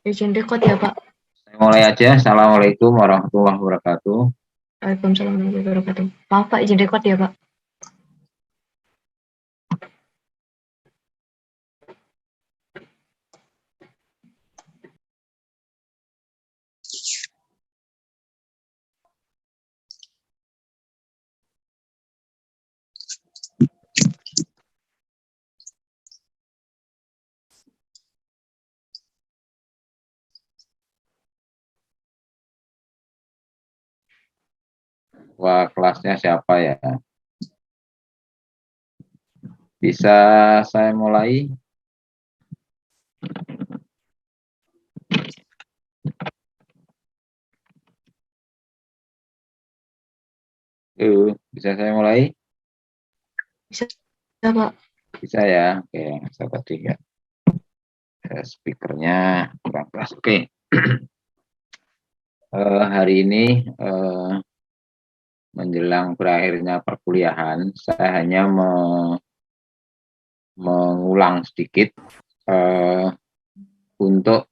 Izin record ya, Pak. Saya mulai aja. Assalamualaikum warahmatullahi wabarakatuh. Waalaikumsalam warahmatullahi wabarakatuh. Maaf, Pak, izin record ya, Pak. Wah, kelasnya siapa ya? Bisa saya mulai? Bisa saya mulai? Bisa, Pak. Bisa ya? Oke, saya tadi ya. Speakernya kurang keras. Oke. Hari ini menjelang berakhirnya perkuliahan, saya hanya mengulang sedikit untuk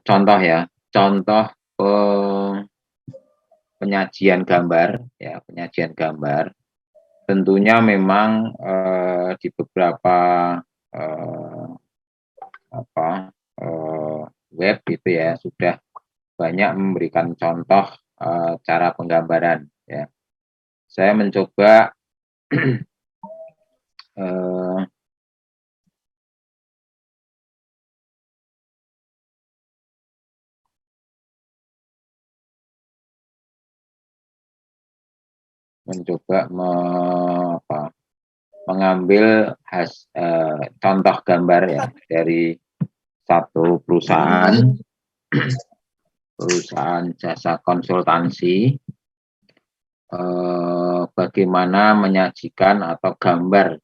contoh ya, contoh penyajian gambar, ya penyajian gambar. Tentunya memang di beberapa web gitu ya sudah banyak memberikan contoh cara penggambaran. Ya, saya mencoba mengambil contoh gambar ya dari satu perusahaan jasa konsultansi, bagaimana menyajikan atau gambar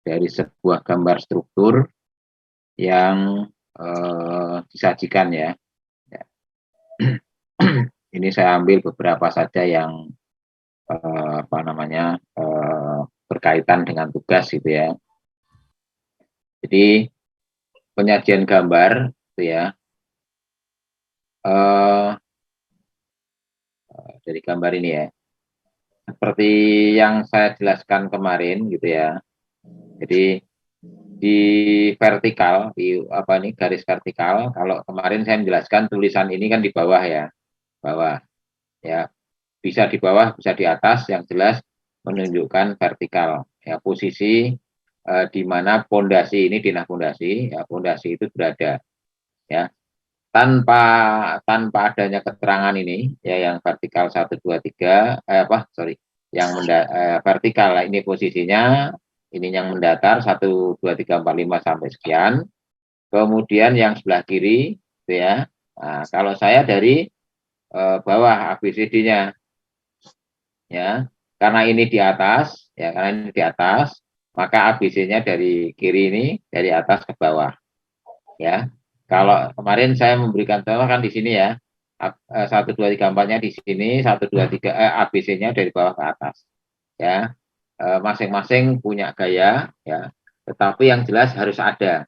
dari sebuah gambar struktur yang disajikan ya. Ini saya ambil beberapa saja yang berkaitan dengan tugas gitu ya. Jadi penyajian gambar itu ya, dari gambar ini ya, seperti yang saya jelaskan kemarin gitu ya. Jadi di vertikal, garis vertikal, kalau kemarin saya menjelaskan tulisan ini kan di bawah ya, bawah ya, bisa di bawah bisa di atas, yang jelas menunjukkan vertikal ya, posisi di mana pondasi ini, dinah pondasi ya, pondasi itu berada ya, tanpa adanya keterangan ini ya, yang vertikal 1 2 3 yang vertikal ini posisinya, ini yang mendatar 1 2 3 4 5 sampai sekian. Kemudian yang sebelah kiri itu ya. Nah, kalau saya dari bawah ABCD-nya ya. Karena ini di atas ya, maka ABC-nya dari kiri ini dari atas ke bawah ya. Kalau kemarin saya memberikan contoh kan di sini ya. 1 2 3 4-nya di sini, 1 2 3 ABC-nya dari bawah ke atas ya. Masing-masing punya gaya ya, tetapi yang jelas harus ada,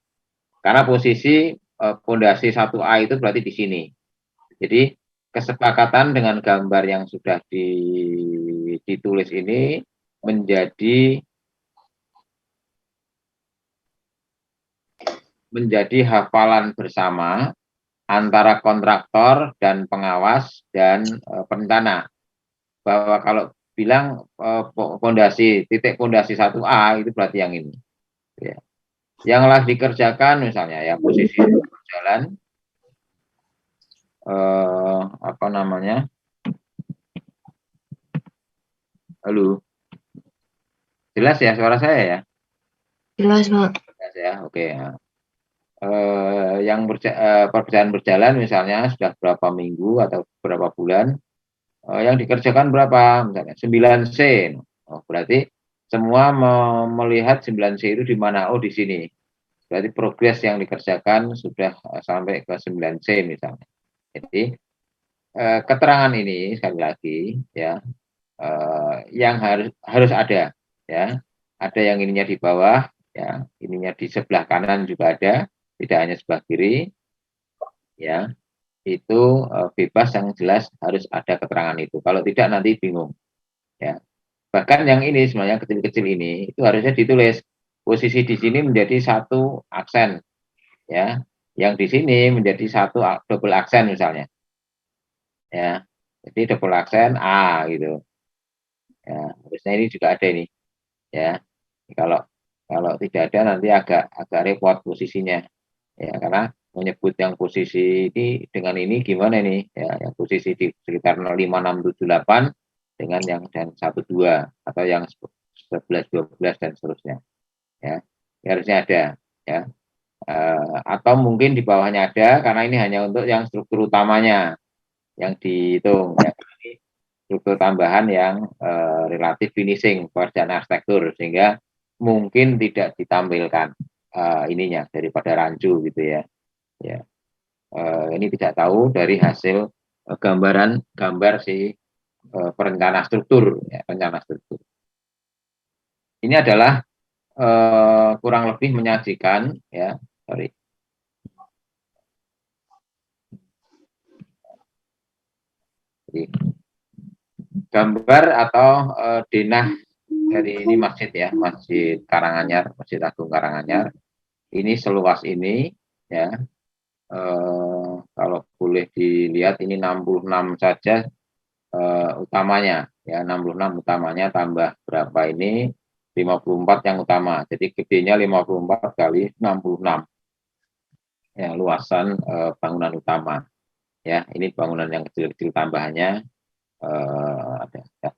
karena posisi pondasi 1A itu berarti di sini. Jadi kesepakatan dengan gambar yang sudah ditulis ini menjadi hafalan bersama antara kontraktor dan pengawas dan perencana, bahwa kalau bilang titik pondasi 1A itu berarti yang ini ya. Yang telah dikerjakan misalnya ya, posisi berjalan halo, jelas ya suara saya ya? Jelas, Pak. Jelas ya, oke ya. Yang pekerjaan berjalan misalnya sudah berapa minggu atau berapa bulan, yang dikerjakan berapa, misalnya 9C. Berarti semua melihat 9C itu di mana? Oh, di sini. Berarti progres yang dikerjakan sudah sampai ke 9C misalnya. Jadi keterangan ini sekali lagi ya, yang harus ada ya. Ada yang ininya di bawah ya, ininya di sebelah kanan juga ada, tidak hanya sebelah kiri. ya itu bebas, yang jelas harus ada keterangan itu. Kalau tidak nanti bingung, ya. Bahkan yang ini sebenarnya kecil-kecil ini itu harusnya ditulis posisi di sini menjadi satu aksen, ya. Yang di sini menjadi satu double aksen misalnya, ya. Jadi double aksen A gitu. Ya, harusnya ini juga ada ini, ya. Kalau kalau tidak ada nanti agak repot posisinya, ya, karena menyebut yang posisi ini dengan ini gimana ini, ya, yang posisi di sekitar 05, 6, 7, 8 dengan yang dan 1, 2 atau yang 11, 12 dan seterusnya, ya. Ini harusnya ada, ya. Atau mungkin di bawahnya ada karena ini hanya untuk yang struktur utamanya yang dihitung, ya. Ini struktur tambahan yang relatif finishing pekerjaan arsitektur, sehingga mungkin tidak ditampilkan ininya daripada rancu gitu ya. Ya, ini tidak tahu dari hasil gambar si perencana struktur, ya, rencana struktur. Ini adalah kurang lebih menyajikan, ya, sorry. Jadi, gambar atau denah dari ini masjid, ya, Masjid Karanganyar, Masjid Agung Karanganyar. Ini seluas ini, ya. Kalau boleh dilihat ini 66 saja utamanya, ya, 66 utamanya tambah berapa ini 54 yang utama. Jadi gedenya 54 kali 66, ya, luasan bangunan utama, ya. Ini bangunan yang kecil-kecil tambahannya ada, ya.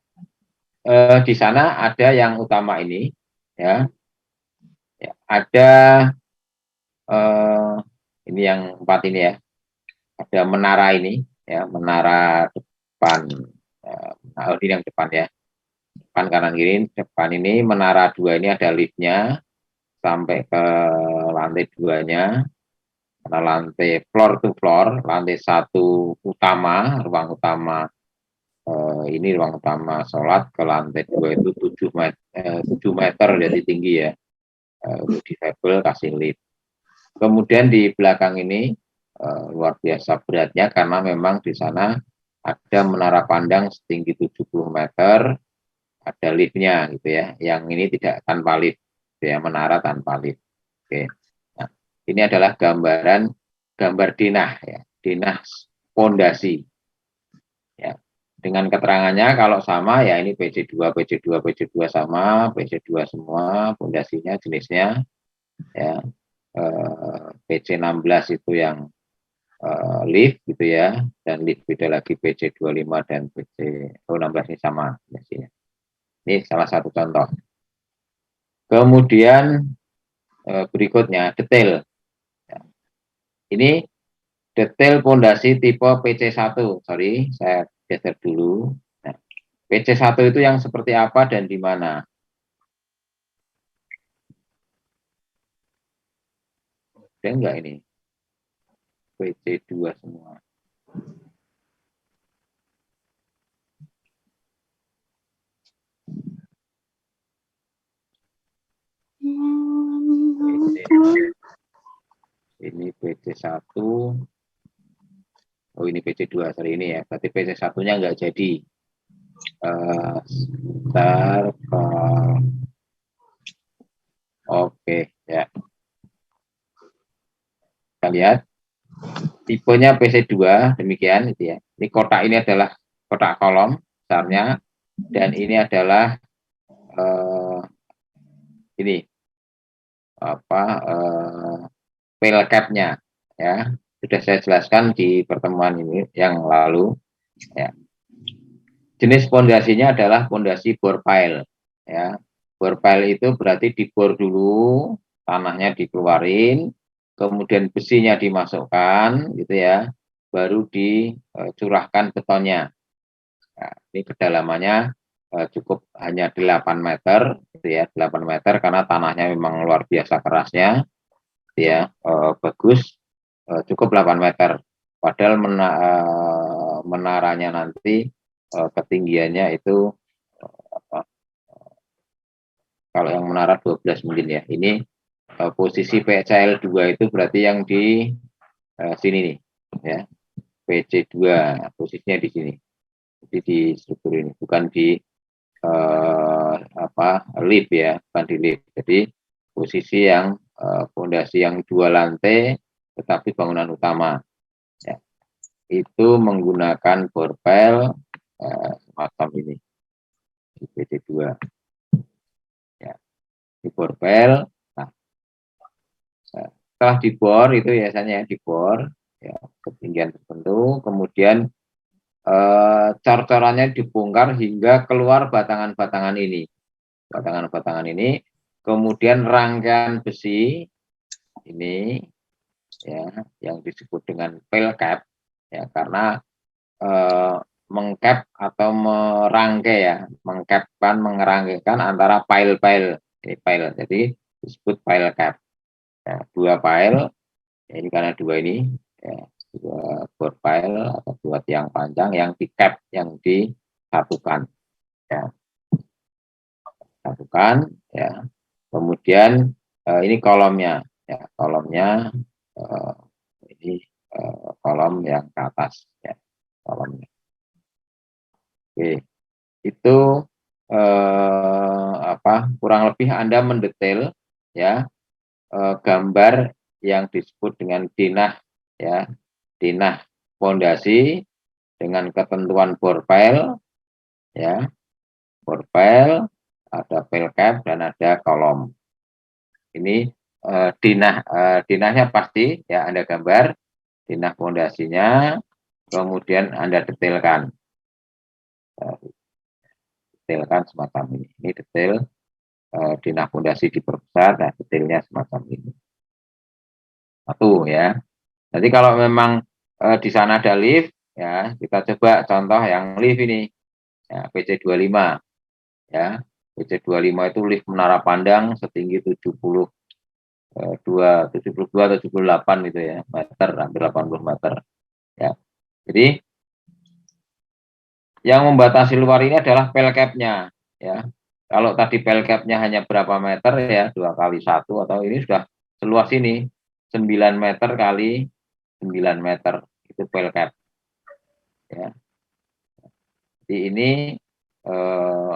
Di sana ada yang utama ini, ya, ya, ada ini yang 4 ini, ya. Ada menara ini, ya, menara depan, ini yang depan, ya, depan kanan kiri. Depan ini menara 2 ini ada liftnya sampai ke lantai 2-nya, karena lantai floor to floor, lantai 1 utama, ruang utama, ini ruang utama sholat, ke lantai 2 itu 7 meter jadi tinggi, ya, untuk difabel kasih lift. Kemudian di belakang ini luar biasa beratnya karena memang di sana ada menara pandang setinggi 70 meter, ada liftnya gitu, ya. Yang ini tidak tanpa lift, ya, menara tanpa lift. Oke. Nah, ini adalah gambar denah, ya, denah pondasi, ya. Dengan keterangannya kalau sama, ya, ini PC2, PC2, PC2 sama, PC2 semua pondasinya jenisnya, ya. PC16 itu yang lift gitu, ya, dan lift beda lagi PC25 dan PC16 ini sama pondasinya. Ini salah satu contoh. Kemudian berikutnya detail. Ini detail pondasi tipe PC1. Sorry, saya geser dulu. Nah, PC1 itu yang seperti apa dan di mana? Ada enggak ini? PC2 semua. Ini PC1. Oh, ini PC2, sorry, ini, ya. Berarti PC1-nya enggak jadi. Sebentar. Oke, ya. Kita lihat. Tipenya PC2, demikian, gitu, ya. Ini kotak ini adalah kotak kolom besarnya, dan ini adalah ini apa file cap-nya, ya. Sudah saya jelaskan di pertemuan ini yang lalu, ya. Jenis pondasinya adalah pondasi bore pile, ya. Bore pile itu berarti dibor dulu, tanahnya dikeluarin, kemudian besinya dimasukkan gitu, ya, baru dicurahkan betonnya. Nah, ini kedalamannya cukup hanya 8 meter gitu, ya, 8 meter karena tanahnya memang luar biasa kerasnya, ya, bagus, cukup 8 meter. Padahal menaranya nanti ketinggiannya itu kalau yang menara 12 mungkin, ya. Ini posisi PCL2 itu berarti yang di sini nih, ya. PC2 posisinya di sini. Jadi di struktur ini, bukan di lift ya, bukan di lift. Jadi posisi yang fondasi yang 2 lantai, tetapi bangunan utama. Ya. Itu menggunakan borpel semacam ini di PC2. Ya. Di borpel. Nah, setelah dibor itu biasanya dibor ya, ketinggian tertentu, kemudian cor-corannya dibongkar hingga keluar batangan-batangan ini. Batangan-batangan ini, kemudian rangkaian besi ini ya yang disebut dengan pel cap ya, karena mengcap atau merangkai ya, mengcapkan, mengerangkaikan antara pile-pile ini pile, jadi disebut pile cap ya, 2 pile ya, ini karena 2 ini ya, 2 board pile atau 2 tiang panjang yang di cap, yang disatukan ya, satukan ya. Kemudian ini kolomnya ya, kolomnya ini kolom yang ke atas ya, kolomnya. Oke, itu kurang lebih Anda mendetail ya gambar yang disebut dengan dinah ya, dinah fondasi dengan ketentuan borpel ya, borpel, ada pel cap dan ada kolom. Ini dinahnya pasti ya Anda gambar, dinah fondasinya, kemudian Anda detailkan. Detailkan semacam ini. Ini detail dinah fondasi diperbesar, nah detailnya semacam ini. Satu ya. Jadi kalau memang di sana ada lift, ya kita coba contoh yang lift ini, ya, PC25. Ya, PC25 itu lift menara pandang setinggi 72 atau 78 gitu ya, meter, hampir 80 meter. Ya. Jadi yang membatasi luar ini adalah pel cap-nya ya. Kalau tadi pel cap-nya hanya berapa meter ya, 2 kali 1 atau ini sudah seluas ini 9 meter kali 9 meter itu pel cap ya. Jadi ini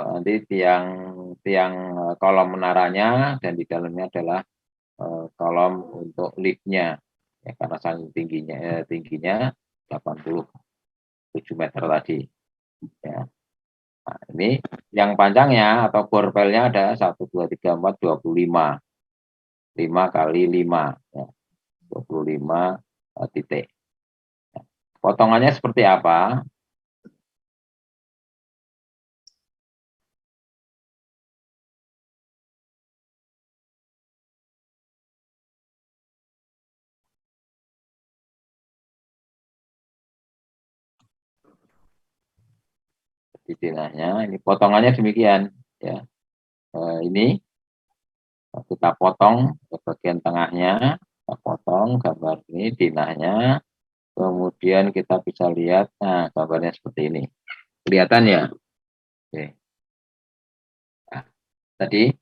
nanti tiang kolom menaranya dan di dalamnya adalah kolom untuk liftnya ya, karena saking tingginya 87 meter tadi ya. Nah, ini yang panjangnya atau borpelnya ada 1, 2, 3, 4, 25. 5 kali 5 ya, 25 titik. Potongannya seperti apa? Di dinahnya ini potongannya demikian ya. Ini kita potong ke bagian tengahnya, kita potong gambar ini dinahnya, kemudian kita bisa lihat, nah gambarnya seperti ini, kelihatan ya. Oke. Nah, tadi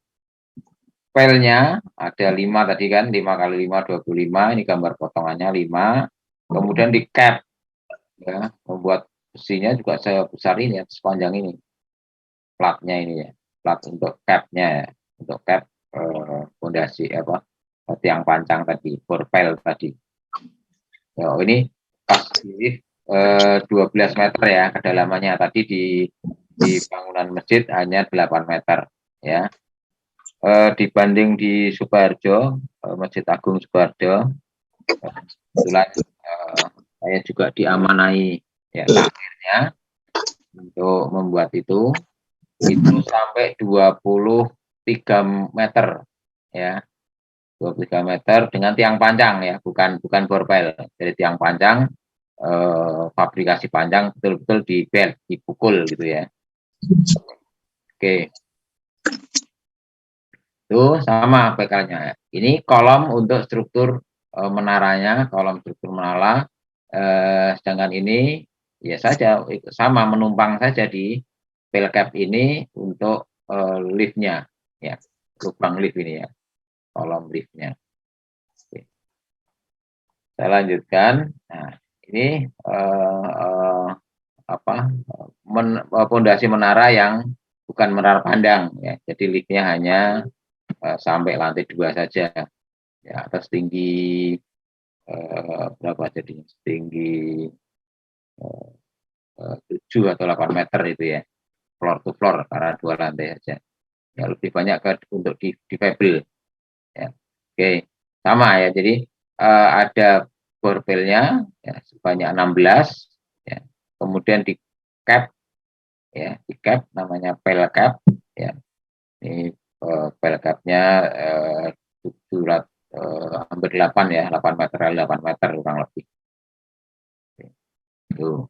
filenya ada 5 tadi kan, 5 kali 5 25, ini gambar potongannya 5, kemudian di cap ya, membuat besinya juga sebesar ini ya, sepanjang ini platnya ini ya, plat untuk capnya ya, untuk cap fondasi tiang pancang tadi, borpel tadi. Ya, ini pas ini 12 meter ya kedalamannya, tadi di bangunan masjid hanya 8 meter ya. Dibanding di Sukoharjo, Masjid Agung Sukoharjo, kebetulan saya juga diamanai ya akhirnya untuk membuat itu sampai 23 meter ya, 23 meter dengan tiang panjang ya, bukan borpel. Jadi tiang panjang, fabrikasi panjang, betul-betul di belt, dipukul gitu ya. Oke. Itu sama PK-nya. Ini kolom untuk struktur menaranya, kolom struktur menara. Sedangkan ini ya saja sama, menumpang saja di pel cap ini untuk liftnya ya, lubang lift ini ya, kolom liftnya. Oke. Saya lanjutkan. Nah, ini pondasi menara yang bukan menara pandang ya. Jadi liftnya hanya sampai lantai 2 saja ya, atas tinggi berapa jadinya, tinggi 7 atau 8 meter itu ya, floor to floor karena 2 lantai saja ya, lebih banyak untuk difabel ya. Oke, sama ya, jadi ada borbelnya ya, sebanyak 16 ya, kemudian di cap ya, di cap namanya pel cap ya. Ini pel capnya hampir 8 ya, 8 meter, 8 meter kurang lebih. Itu.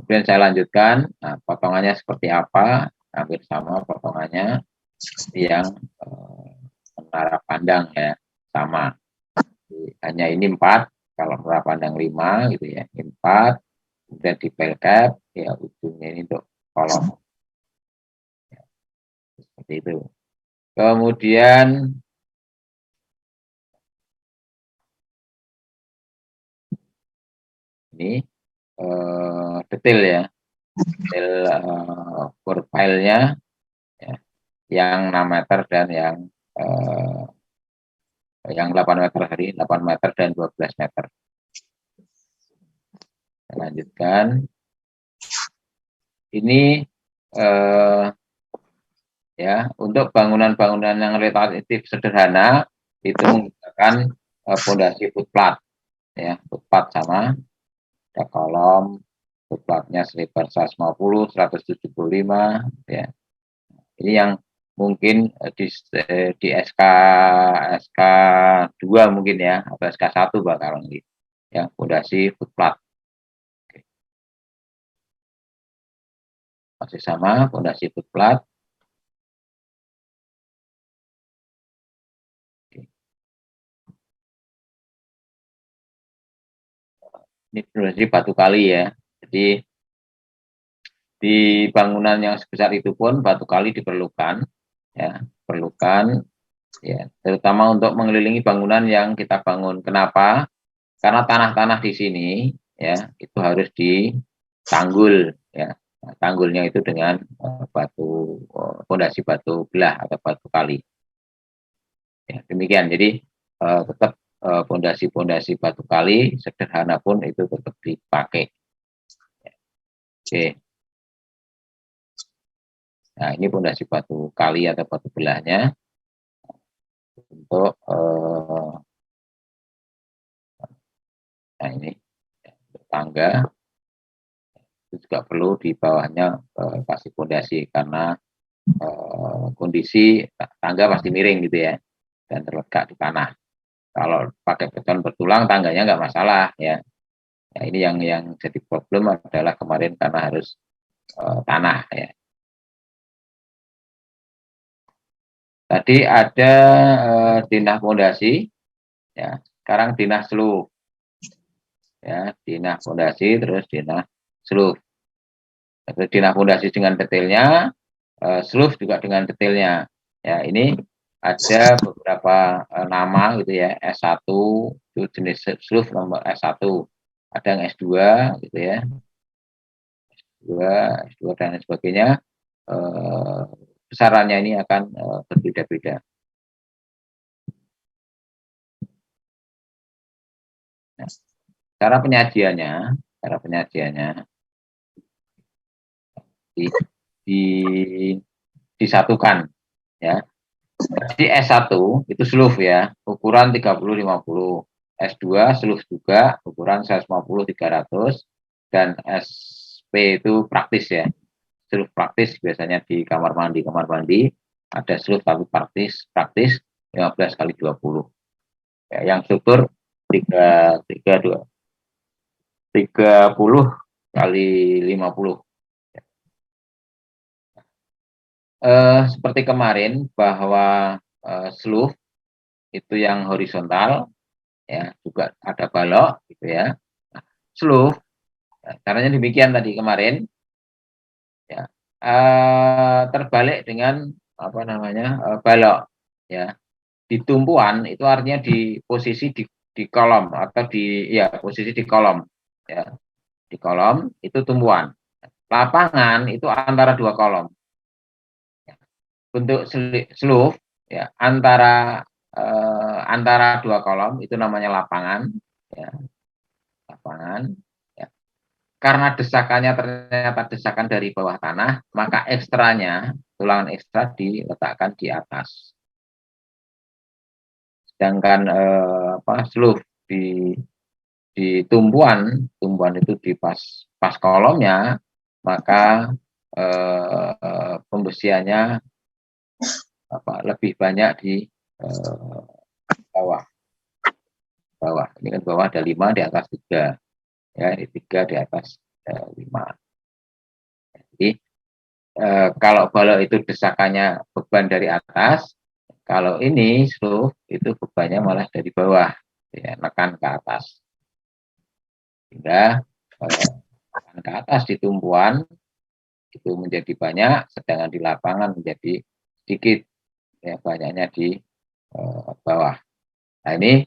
Kemudian saya lanjutkan, nah, potongannya seperti apa, hampir sama potongannya yang menara pandang ya, sama. Hanya ini 4, kalau menara pandang 5 gitu ya, 4, kemudian di pel cap, ya ujungnya ini untuk kolom. Ya, seperti itu. Kemudian ini detail ya, detail profilnya ya, yang 6 meter dan yang 8 meter tadi, 8 meter dan 12 meter. Saya lanjutkan. Ini ya, untuk bangunan-bangunan yang relatif sederhana itu menggunakan fondasi footplat ya, footplat sama ada kolom, footplatnya selebar 150, 175 ya. Ini yang mungkin di SK 2 mungkin ya, atau SK 1 bakal ya, fondasi footplat. Masih sama, fondasi footplat. Ini fondasi batu kali ya. Jadi di bangunan yang sebesar itu pun batu kali diperlukan ya, perlukan ya, terutama untuk mengelilingi bangunan yang kita bangun. Kenapa? Karena tanah-tanah di sini ya itu harus ditanggul ya. Nah, tanggulnya itu dengan fondasi batu belah atau batu kali. Ya, demikian. Jadi tetap fondasi-fondasi batu kali sederhana pun itu tetap dipakai. Oke. Nah, ini fondasi batu kali atau batu belahnya untuk nah ini tangga itu juga perlu di bawahnya kasih fondasi karena kondisi tangga pasti miring gitu ya dan terletak di tanah. Kalau pakai beton bertulang tangganya nggak masalah ya. Nah, ini yang jadi problem adalah kemarin karena harus tanah ya. Tadi ada dinah fondasi ya, sekarang dinah seluf ya, dinah fondasi terus dinah seluf. Dinah fondasi dengan detailnya, seluf juga dengan detailnya. Ya, ini ada beberapa nama gitu ya, S1 itu jenis seluf nomor S1, ada yang S2 gitu ya, S2 dan sebagainya. Besarannya ini akan berbeda-beda. Nah, cara penyajiannya di, disatukan ya. Jadi S1 itu seluf ya, ukuran 30-50. S2 seluf juga, ukuran 150-300. Dan SP itu praktis ya. Seluf praktis biasanya di kamar mandi ada seluf tapi praktis 15x20. Ya, yang struktur 30x50. Seperti kemarin bahwa seluf itu yang horizontal ya, juga ada balok gitu ya. Nah, seluf caranya demikian tadi kemarin ya, terbalik dengan apa namanya balok ya. Di tumpuan itu artinya di posisi di di kolom atau posisi di kolom ya. Di kolom itu tumbuhan. Lapangan itu antara dua kolom. Bentuk slough ya antara dua kolom itu namanya lapangan ya, lapangan ya. Karena desakannya ternyata desakan dari bawah tanah, maka ekstranya, tulangan ekstra diletakkan di atas. Sedangkan slough di tumbuhan itu di pas kolomnya, maka pembersihannya lebih banyak di bawah. Ini kan bawah ada 5, di atas 3 ya, di 3 di atas 5. Jadi kalau balok itu desakannya beban dari atas, kalau ini slough itu bebannya malah dari bawah ya, nekan ke atas. Sehingga nekan ke atas di tumbuhan itu menjadi banyak, sedangkan di lapangan menjadi sedikit ya, banyaknya di bawah. Nah ini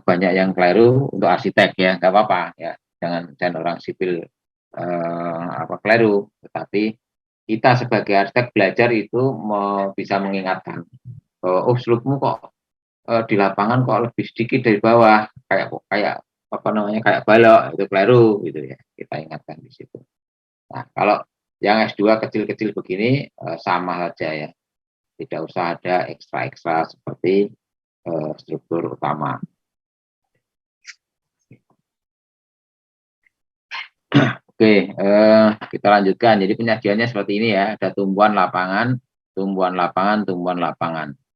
banyak yang keliru untuk arsitek ya, nggak apa-apa ya, jangan orang sipil keliru, tetapi kita sebagai arsitek belajar itu bisa mengingatkan bahwa slough-mu kok di lapangan kok lebih sedikit dari bawah, kayak kayak balok, itu keliru gitu ya, kita ingatkan di situ. Nah kalau yang S2 kecil-kecil begini sama saja ya, tidak usah ada ekstra-ekstra seperti struktur utama. Oke, kita lanjutkan. Jadi penyajiannya seperti ini ya, ada tumbuhan lapangan,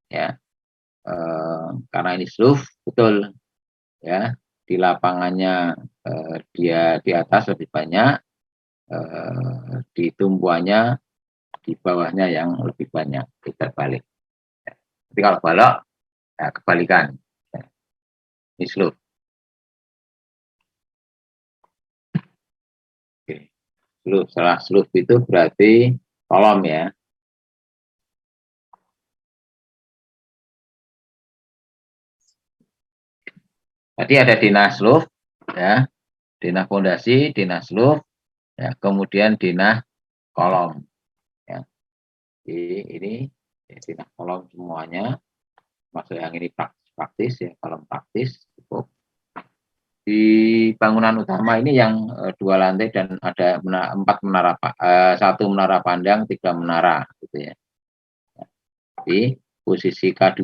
ya. Karena ini slough, betul ya, di lapangannya dia di atas lebih banyak, di tumbuhannya di bawahnya yang lebih banyak, kita balik. Tapi kalau balok, ya kebalikan. Ini slough. Oke. Setelah slough itu berarti kolom ya. Tadi ada denah slough ya, denah fondasi, denah slough, ya, kemudian denah kolom. Ya. Jadi ini denah kolom semuanya, masuk yang ini praktis ya, kolom praktis cukup. Di bangunan utama ini yang 2 lantai dan ada 4 menara, 1 menara pandang, 3 menara gitu ya. Jadi posisi K2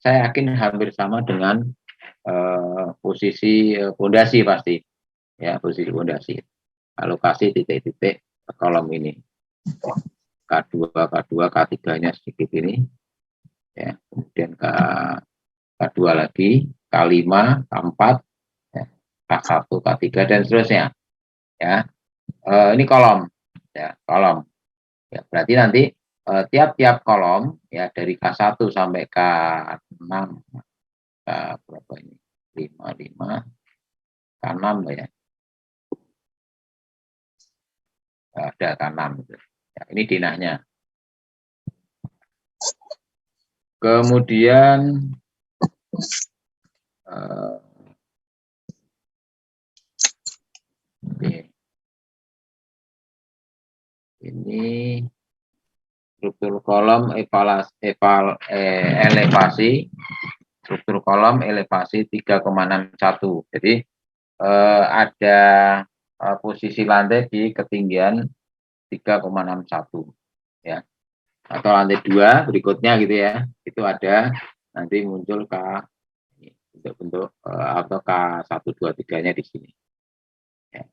saya yakin hampir sama dengan posisi fondasi pasti ya, posisi fondasi, alokasi titik-titik kolom ini K2 K3-nya sedikit ini ya, kemudian K2 lagi, K5, K4 ya, K1, K3 dan seterusnya ya. Ini kolom ya, kolom ya, berarti nanti tiap-tiap kolom ya, dari K1 sampai K6, berapa ini, 5 K6 ya, ada K6 gitu. Ya, ini dinahnya. Kemudian ini struktur kolom elevasi, struktur kolom elevasi 3,61. Jadi ada posisi lantai di ketinggian 3,61 ya, atau lantai 2 berikutnya gitu ya, itu ada nanti muncul bentuk atau K1, 2, 3-nya di sini ya.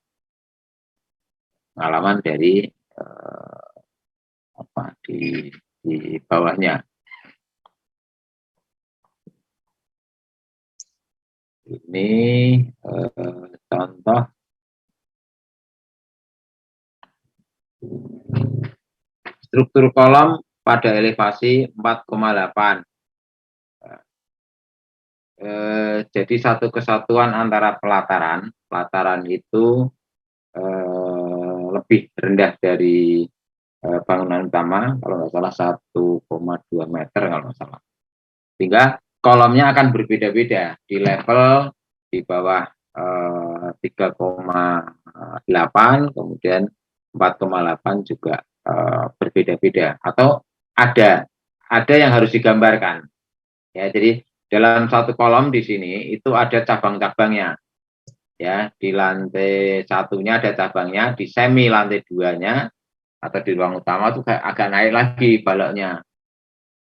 Pengalaman dari di bawahnya. Ini contoh struktur kolom pada elevasi 4,8. Jadi satu kesatuan antara pelataran itu lebih rendah dari bangunan utama, kalau nggak salah 1,2 meter kalau nggak salah. Sehingga kolomnya akan berbeda-beda di level di bawah 3,8, kemudian 4,8 juga berbeda-beda, atau ada yang harus digambarkan ya. Jadi dalam satu kolom di sini itu ada cabang-cabangnya ya. Di lantai satunya ada cabangnya, di semi lantai duanya atau di ruang utama tuh kayak agak naik lagi baloknya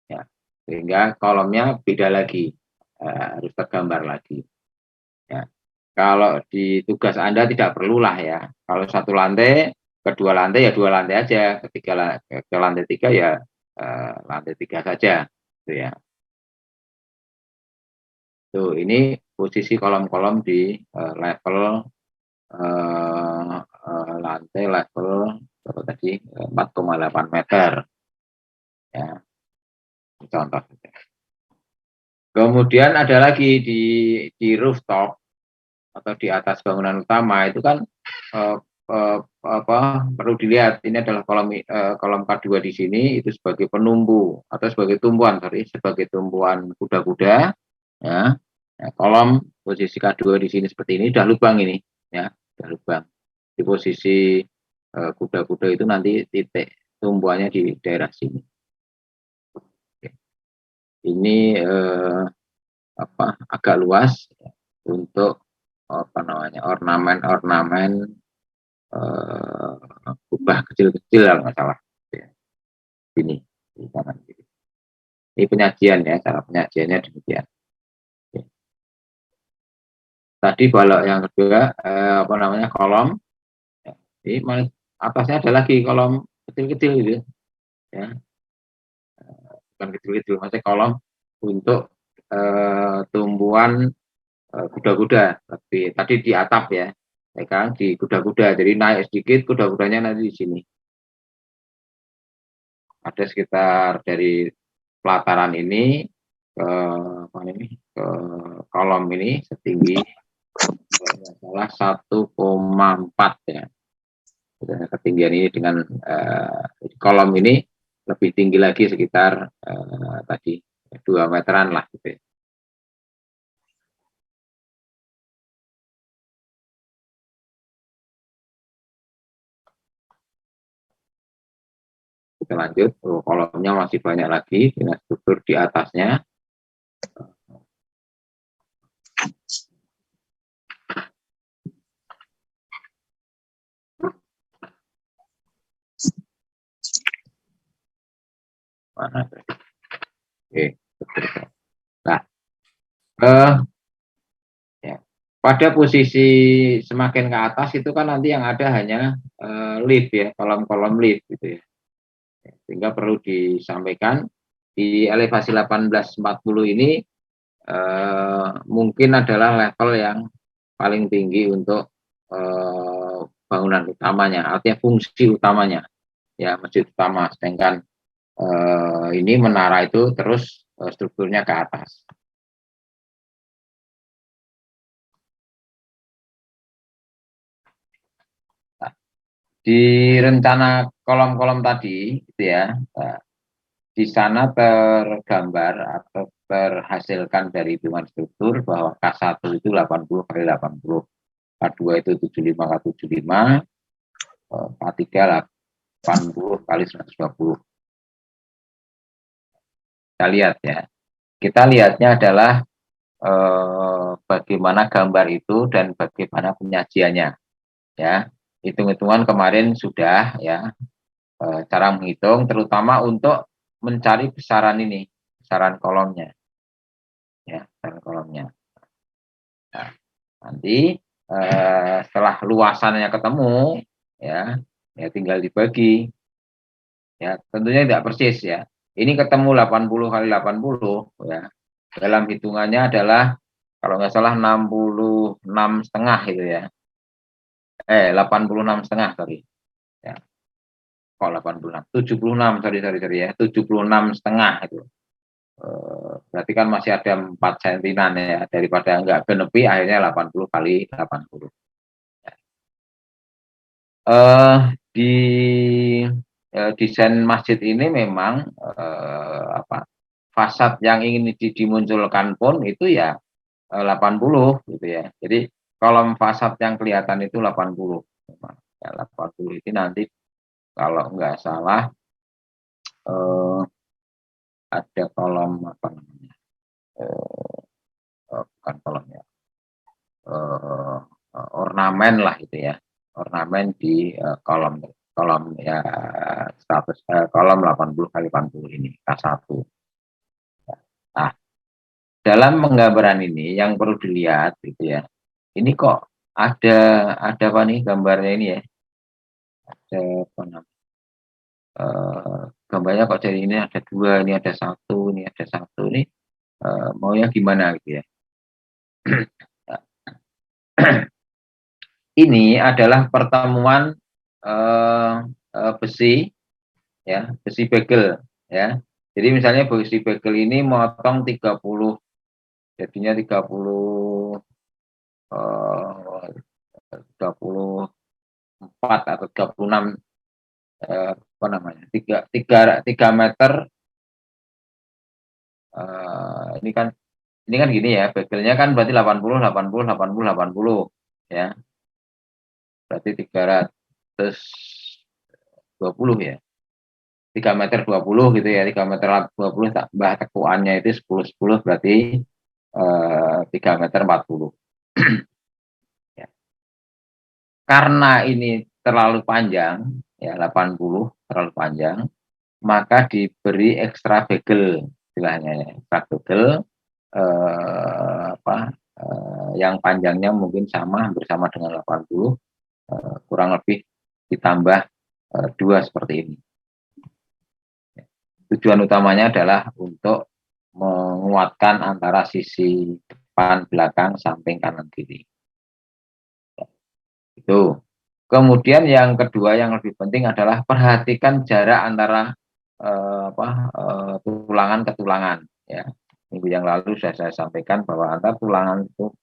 ya, sehingga kolomnya beda lagi, harus tergambar lagi ya. Kalau di tugas Anda tidak perlulah ya, kalau satu lantai, kedua lantai ya dua lantai aja, ke lantai tiga ya lantai tiga saja gitu ya. Tuh, ini posisi kolom-kolom di level lantai level berapa tadi, 4,8 meter ya, contoh. Kemudian ada lagi di rooftop atau di atas bangunan utama itu kan eh, perlu dilihat, ini adalah kolom K2 di sini itu sebagai penumbu atau sebagai tumbuhan, sebagai tumbuhan kuda-kuda ya. Ya, kolom posisi K2 di sini seperti ini, udah lubang ini ya, udah lubang. Di posisi kuda-kuda itu nanti titik tumbuhannya di daerah sini. Ini agak luas untuk ornamen kubah kecil-kecil kalau nggak salah ya. Ini di kanan kiri. Ini penyajian ya, cara penyajiannya demikian. Ya. Tadi balok yang kedua kolom ya. Ini atasnya ada lagi kolom kecil-kecil gitu ya, bukan kecil-kecil, maksudnya kolom untuk tumbuhan kuda-kuda, tapi tadi di atap ya, kan di kuda-kuda, jadi naik sedikit kuda-kudanya nanti di sini. Ada sekitar dari pelataran ini ke kolom ini setinggi salah 1,4 ya. Ketinggian ini dengan kolom ini lebih tinggi lagi sekitar tadi 2 meteran lah gitu ya. Kita lanjut, kolomnya masih banyak lagi dengan struktur di atasnya. Mana? Oke, nah, ya. Pada posisi semakin ke atas itu kan nanti yang ada hanya lift ya, kolom-kolom lift gitu ya. Sehingga perlu disampaikan di elevasi 1840 ini mungkin adalah level yang paling tinggi untuk bangunan utamanya, artinya fungsi utamanya ya, masjid utama. Sedangkan ini menara itu terus strukturnya ke atas. Nah, di rencana kolom-kolom tadi gitu ya, di sana tergambar atau terhasilkan dari hitungan struktur bahwa K1 itu 80 kali 80, K2 itu 75 kali 75, K3 80 kali 120. Kita lihat ya. Kita lihatnya adalah bagaimana gambar itu dan bagaimana penyajiannya ya. Hitung-hitungan kemarin sudah ya, cara menghitung terutama untuk mencari besaran ini, besaran kolomnya ya, besaran kolomnya. Nah, nanti setelah luasannya ketemu ya, ya tinggal dibagi ya, tentunya tidak persis ya. Ini ketemu 80 kali 80 ya. Dalam hitungannya adalah kalau nggak salah 66,5 itu ya. 86,5 sorry. Ya. Kok 86? 76, sorry ya. 76,5 itu. Berarti kan masih ada 4 sentinan ya, daripada nggak genepi akhirnya 80 kali 80. Di desain masjid ini memang fasad yang ingin dimunculkan pun itu ya 80 gitu ya. Jadi kolom fasad yang kelihatan itu 80. Ya, 80 ini nanti kalau nggak salah eh, ada kolom apa namanya? Eh, bukan kolom ya. Eh, ornamen lah itu ya. Ornamen di kolom kolom ya kolom 80 kali 80 ini K1. Nah, dalam penggambaran ini yang perlu dilihat gitu ya. Ini kok ada apa nih gambarnya ini ya? Ada apa namanya? Gambarnya kok jadi ini ada dua, ini ada satu, ini ada satu, ini maunya gimana gitu ya? Ini adalah pertemuan besi, ya, besi bagel, ya. Jadi misalnya besi bagel ini motong 30, jadinya 30, 34 atau 36, apa namanya, 3 meter. Ini kan gini ya, bagelnya kan berarti 80, 80, 80, 80, ya. Berarti 320 ya. 3 meter 20 gitu ya, 3 meter 20 tambah tekuannya itu 10 berarti 3 meter 40. Ya. Karena ini terlalu panjang, ya 80 terlalu panjang, maka diberi ekstra bagel istilahnya ya. Ekstra bagel yang panjangnya mungkin hampir sama dengan 80, kurang lebih ditambah 2 seperti ini. Tujuan utamanya adalah untuk menguatkan antara sisi depan, belakang, samping, kanan, kiri. Itu. Kemudian yang kedua yang lebih penting adalah perhatikan jarak antara tulangan ke tulangan. Ya. Minggu yang lalu sudah saya sampaikan bahwa antar tulangan itu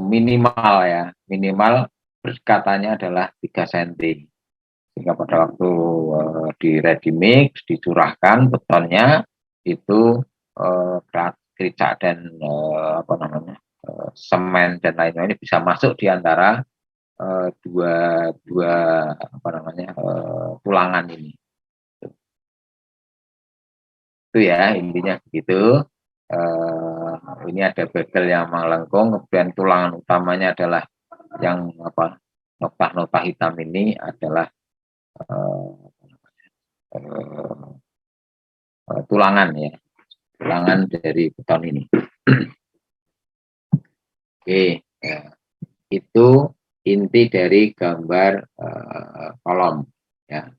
minimal ya, minimal berdekatannya adalah 3 cm. Sehingga pada waktu di ready mix dicurahkan betonnya itu kericak dan semen dan lain-lain ini bisa masuk di antara dua tulangan ini. Itu ya intinya begitu. Ini ada bagel yang melengkung, kemudian tulangan utamanya adalah yang notah-notah hitam ini adalah tulangan ya, tulangan dari beton ini. Oke, itu inti dari gambar kolom ya,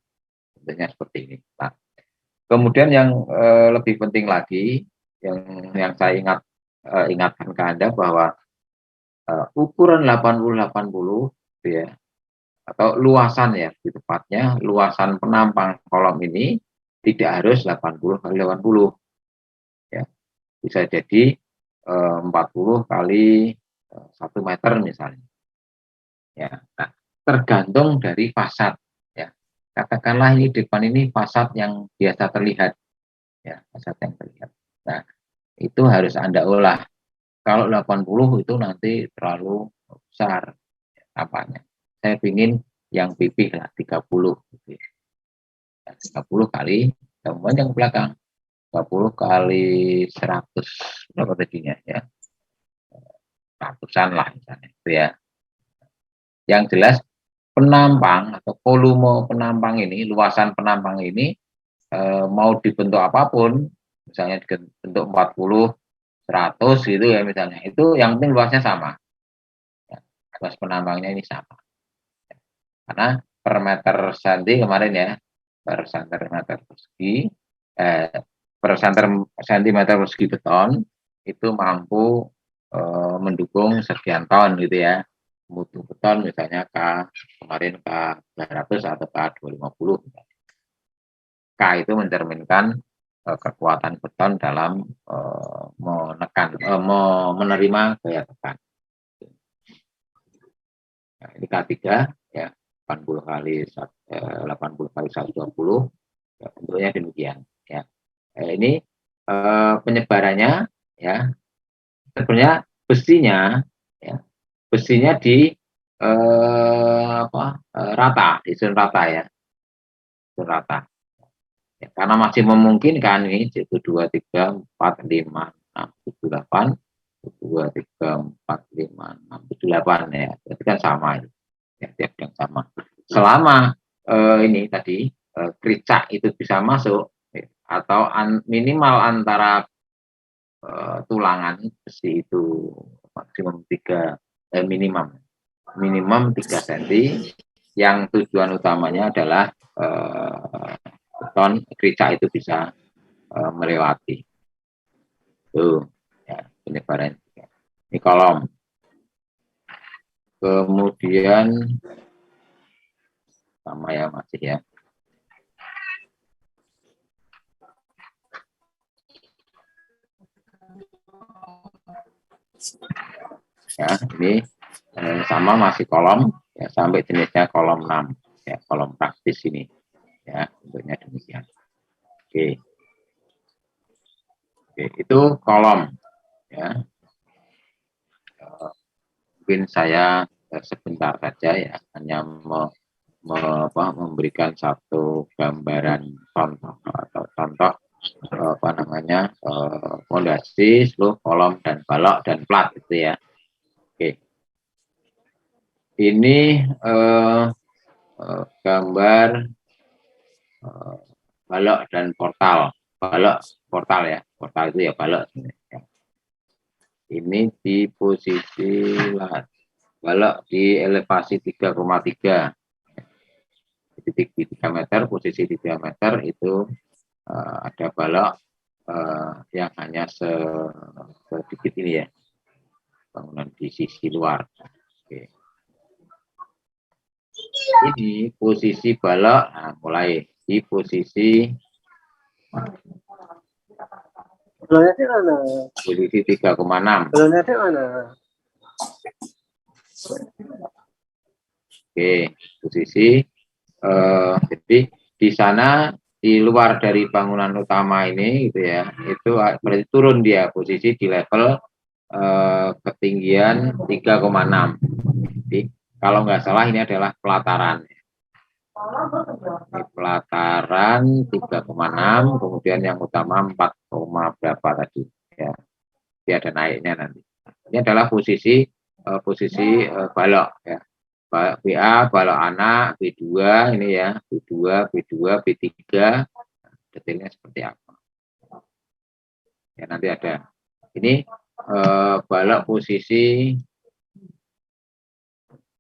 tentunya seperti ini. Nah, kemudian yang lebih penting lagi yang saya ingatkan ke Anda bahwa ukuran 80-80 ya, atau luasan ya, di tepatnya luasan penampang kolom ini tidak harus 80 kali 80 ya, bisa jadi 40 kali 1 meter misalnya ya. Nah, tergantung dari fasad ya, katakanlah ini depan ini fasad yang biasa terlihat ya, fasad yang terlihat. Nah, itu harus Anda olah. Kalau 80 itu nanti terlalu besar apanya. Saya ingin yang pipih lah 30 gitu ya. 30 kali kemudian yang belakang 30 kali 100 berapa tadinya ya, ratusan lah misalnya itu ya. Yang jelas penampang atau volume penampang ini, luasan penampang ini mau dibentuk apapun, misalnya dibentuk 40, 100 gitu ya misalnya, itu yang penting luasnya sama. Ya, luas penampangnya ini sama. Karena per meter senti kemarin ya, per sentimeter persegi, per sentimeter persegi beton itu mampu mendukung sekian ton gitu ya. Mutu beton misalnya kemarin K300 atau K250. K itu mencerminkan kekuatan beton dalam menerima gaya tekan. Nah, ini K3 ya, 80 kali 120 ya, bentuknya demikian ya. Ini penyebarannya ya sebenarnya besinya ya besinya di rata, disusun rata ya, disusun rata. Ya, karena masih memungkinkan ini 1, 2, 3, 4, 5, 6, 7, 8, 1, 2, 3, 4, 5, 6, 7, 8 ya, berarti kan sama ini, ya, tiap yang sama. Selama ini tadi kricak itu bisa masuk ya, atau minimal antara tulangan besi itu maksimum 3 minimum minimum 3 cm yang tujuan utamanya adalah beton kricak itu bisa melewati tuh ya penyebaran ini kolom kemudian sama ya masih ya ya ini sama masih kolom ya sampai jenisnya kolom 6 ya kolom praktis ini ya bentuknya demikian oke oke itu kolom ya mungkin saya sebentar saja ya hanya memberikan satu gambaran contoh atau contoh fondasi, seluruh kolom dan balok dan plat itu ya. Oke. Ini gambar balok dan portal. Balok portal ya. Portal itu ya balok. Ini di posisi balok di elevasi 3,3. Di 3 meter, posisi 3 meter itu ada balok yang hanya sedikit ini ya, bangunan di sisi luar. Oke. Ini posisi balok, nah, mulai di posisi posisi 3,6. Oke, posisi jadi di sana di luar dari bangunan utama ini gitu ya, itu berarti turun dia posisi di level ketinggian 3,6. Jadi kalau nggak salah ini adalah pelataran. Ini pelataran 3,6, kemudian yang utama 4, berapa tadi ya. Dia ada naiknya nanti. Ini adalah posisi balok ya. BA, balok anak, B2 ini ya, B2, B2, B3, detailnya seperti apa. Ya nanti ada. Ini balok posisi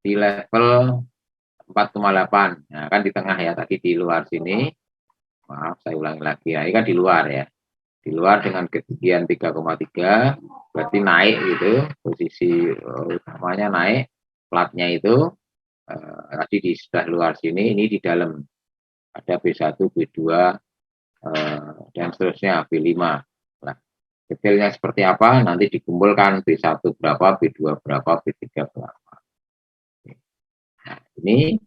di level 4,8. Nah, kan di tengah ya, tadi di luar sini. Maaf, saya ulangi lagi. Nah, ini kan di luar ya. Di luar dengan ketinggian 3,3, berarti naik gitu, posisi utamanya naik, platnya itu tadi di sebelah luar sini, ini di dalam ada B1, B2 dan seterusnya B5. Nah, detailnya seperti apa nanti dikumpulkan B1 berapa, B2 berapa, B3 berapa. Nah, ini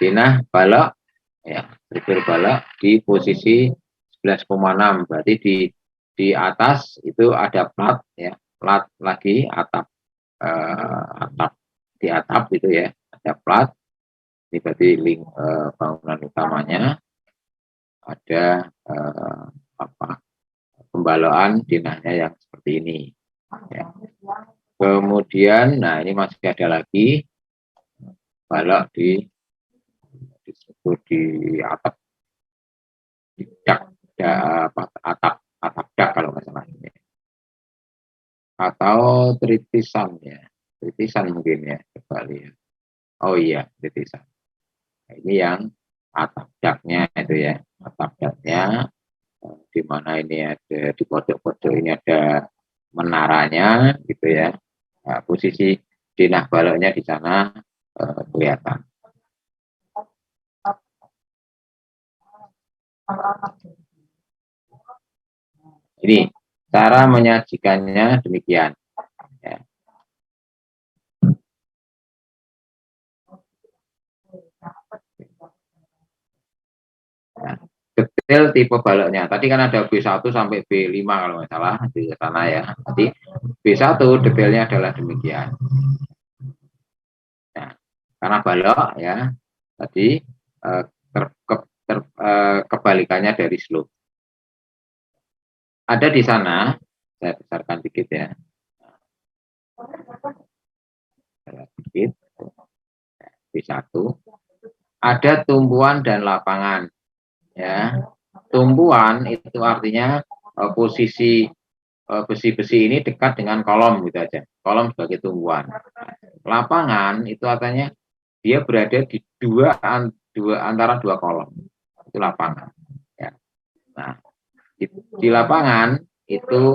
denah balok ya, trigger balok di posisi 11,6, berarti di atas itu ada plat ya, plat lagi atap atap di atap itu ya, ada plat. Ini berarti link bangunan utamanya ada pembalokan denahnya yang seperti ini ya. Kemudian nah ini masih ada lagi balok disebut di atap dak atap dak kalau nggak salah ini. Atau tritisan ya, tritisan mungkin ya, coba lihat. Oh iya, tritisan. Nah, ini yang atap daknya itu ya, atap daknya di mana ini ada di pojok-pojok ini ada menaranya gitu ya. Nah, posisi denah baloknya di sana kelihatan. Ini cara menyajikannya demikian. Ya. Nah, detail tipe baloknya. Tadi kan ada B1 sampai B5 kalau nggak salah di sana ya. Jadi B1 detailnya adalah demikian. Nah, karena balok ya tadi kebalikannya dari slope. Ada di sana, saya besarkan dikit ya. Dikit. B1. Ada tumbuhan dan lapangan. Ya, tumbuhan itu artinya posisi besi-besi ini dekat dengan kolom gitu aja. Kolom sebagai tumbuhan. Lapangan itu artinya dia berada di antara dua kolom. Itu lapangan. Ya. Nah, di lapangan itu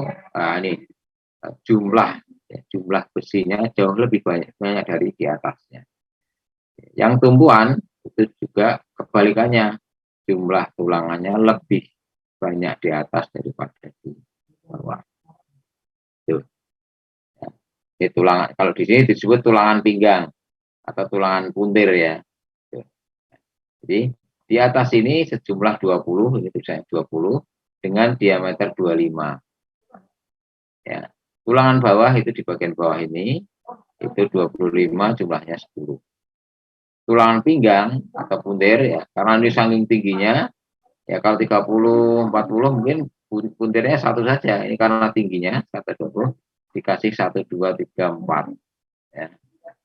ini jumlah besinya jauh lebih banyak dari di atasnya. Yang tumbuhan itu juga kebalikannya, jumlah tulangannya lebih banyak di atas daripada di bawah. Tuh. Ya. Tulangan, kalau di sini disebut tulangan pinggang atau tulangan puntir ya. Tuh. Jadi di atas ini sejumlah 20, ini tulisannya 20 dengan diameter 25. Ya. Tulangan bawah itu di bagian bawah ini itu 25, jumlahnya 10. Tulangan pinggang atau puntir ya, karena ini saking tingginya ya, kalau 30 40 mungkin puntirnya satu saja. Ini karena tingginya 120 dikasih 1 2 3 4 ya.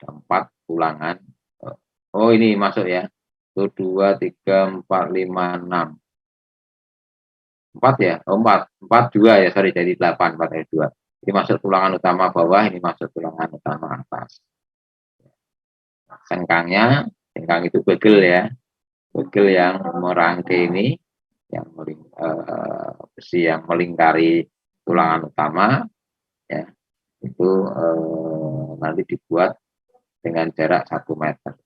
4 tulangan. Oh, ini masuk ya. 1 2 3 4 5 6. 4 ya. Oh, 4 2 ya, sorry, jadi 8 4 2. Ini masuk tulangan utama bawah, ini masuk tulangan utama atas. Sengkang itu begel ya. Begel yang merangkai ini, yang besi yang melingkari tulangan utama ya, itu nanti dibuat dengan jarak 1 meter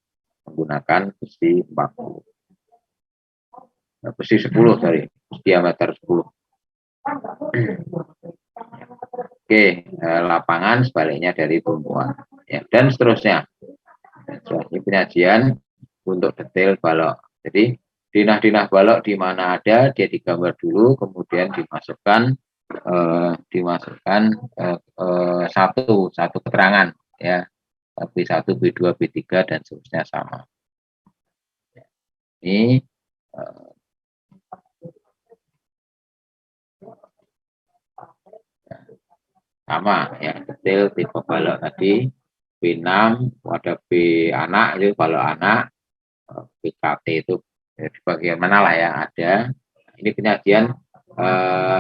menggunakan besi 40. Besi 10, sorry, diameter 10. Oke, lapangan sebaliknya dari tumbuhan ya, dan seterusnya. Ini penyajian untuk detail balok. Jadi dinah-dinah balok di mana ada dia digambar dulu, kemudian dimasukkan satu keterangan ya, B1 B2 B3 dan seterusnya sama. Ini sama ya, detail tipe balok tadi B6, ada B anak itu balok anak, BKT itu di bagian mana lah ya ada. Ini penyajian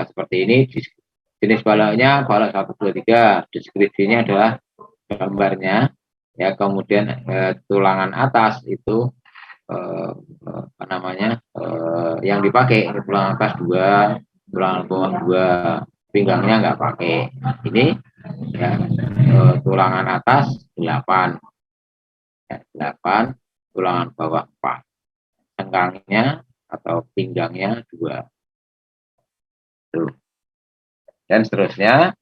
seperti ini. Jenis baloknya balok 1 2 3. Deskripsinya adalah gambarnya ya, kemudian tulangan atas itu apa namanya yang dipakai, tulangan atas 2, tulangan bawah 2, pinggangnya nggak pakai. Ini ya, tulangan atas 8 ya, 8, tulangan bawah 4, sengkangnya atau pinggangnya 2. Tuh. Dan seterusnya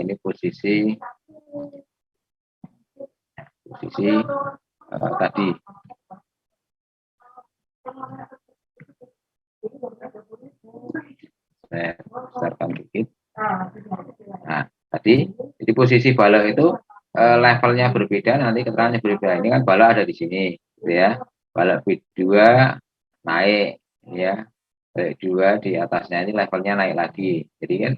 ini posisi tadi. Saya besarkan dikit. Nah, tadi di posisi balok itu levelnya berbeda, nanti keterangannya berbeda. Ini kan balok ada di sini, gitu ya. Balok B2 naik, ya. B2 di atasnya ini levelnya naik lagi. Jadi kan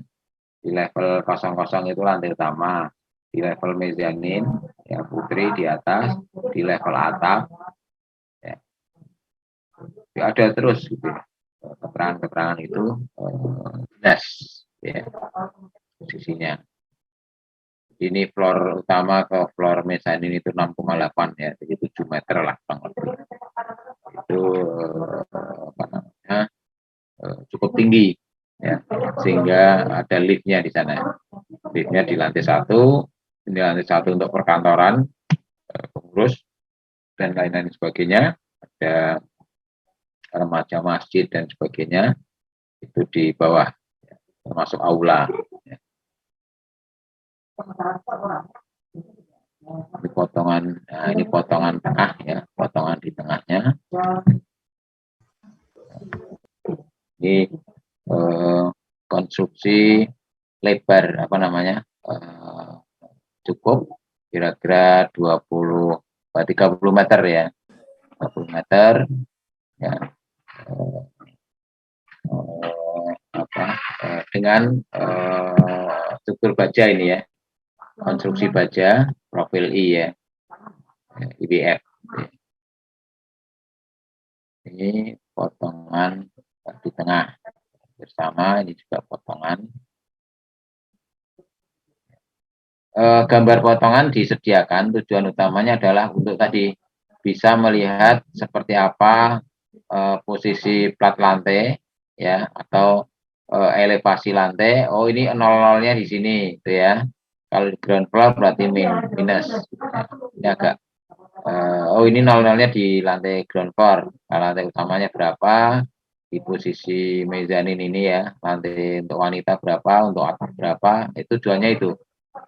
di level 00 itu lantai utama, di level mezanin ya putri di atas, di level atap ya, ada terus gitu ya. Keterangan-keterangan itu jelas ya posisinya. Ini floor utama ke floor mezanin itu 6,8 ya, jadi 7 meter lah kurang lebih. Itu apa namanya cukup tinggi ya, sehingga ada liftnya di sana. Liftnya di lantai 1, di lantai 1 untuk perkantoran, pengurus dan lain-lain sebagainya. Ada remaja masjid dan sebagainya itu di bawah, ya, termasuk aula. Ya. Ini potongan, nah ini potongan tengah ya, potongan di tengahnya. Ini konstruksi lebar apa namanya cukup kira-kira 30 meter ya, 20 meter ya, dengan struktur baja ini ya, konstruksi baja profil I ya, IBF. Ini potongan di tengah bersama, ini juga potongan. Gambar potongan disediakan, tujuan utamanya adalah untuk tadi bisa melihat seperti apa posisi plat lantai ya, atau elevasi lantai. Oh, ini 00-nya di sini gitu ya. Kalau di ground floor berarti minus. Ini agak oh, ini 00-nya di lantai ground floor. Nah, lantai utamanya berapa? Di posisi mezanin ini ya, lantai untuk wanita berapa, untuk atap berapa, itu tujuannya itu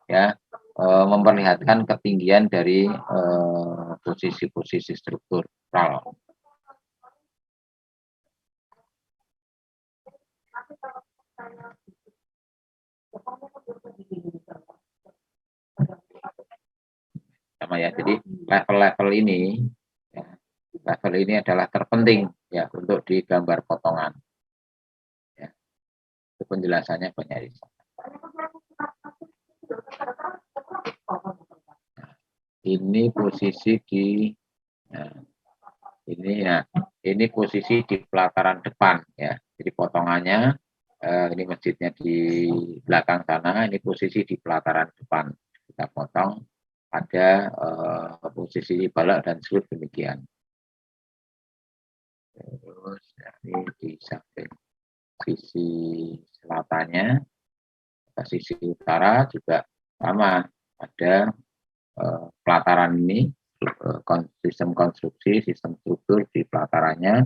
ya, memperlihatkan ketinggian dari posisi-posisi struktural. Sama ya, jadi level-level ini ya, level ini adalah terpenting ya untuk di gambar potongan ya. Itu penjelasannya banyak di sana. Ini posisi di ini ya, ini posisi di pelataran depan ya, jadi potongannya ini masjidnya di belakang sana, ini posisi di pelataran depan kita potong, ada posisi balok dan surut demikian. Terus ini di samping sisi selatannya, sisi utara juga sama, ada pelataran ini, sistem konstruksi, sistem struktur di pelatarannya,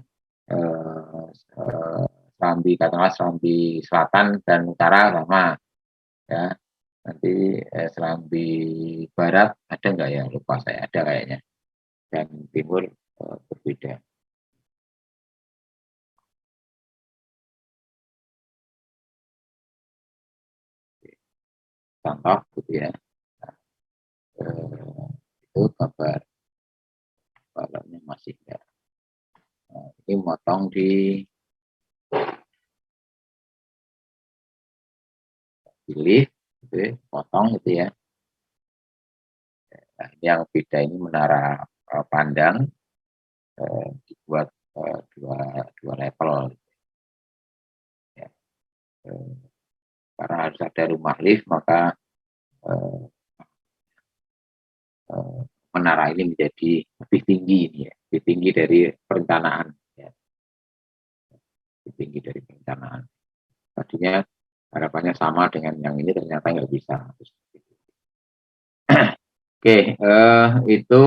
serambi, katakanlah serambi selatan dan utara sama ya. Nanti serambi barat ada nggak ya, lupa saya, ada kayaknya, dan timur berbeda. Contoh gitu ya, itu gambar baloknya masih ya. Ini motong di lift gitu ya, potong gitu ya. Nah, yang beda ini menara pandang dibuat dua level ya. Karena harus ada rumah lift, maka menara ini menjadi lebih tinggi ini ya, lebih tinggi dari perencanaan ya, lebih tinggi dari perencanaan. Tadinya harapannya sama dengan yang ini, ternyata nggak bisa. Oke, itu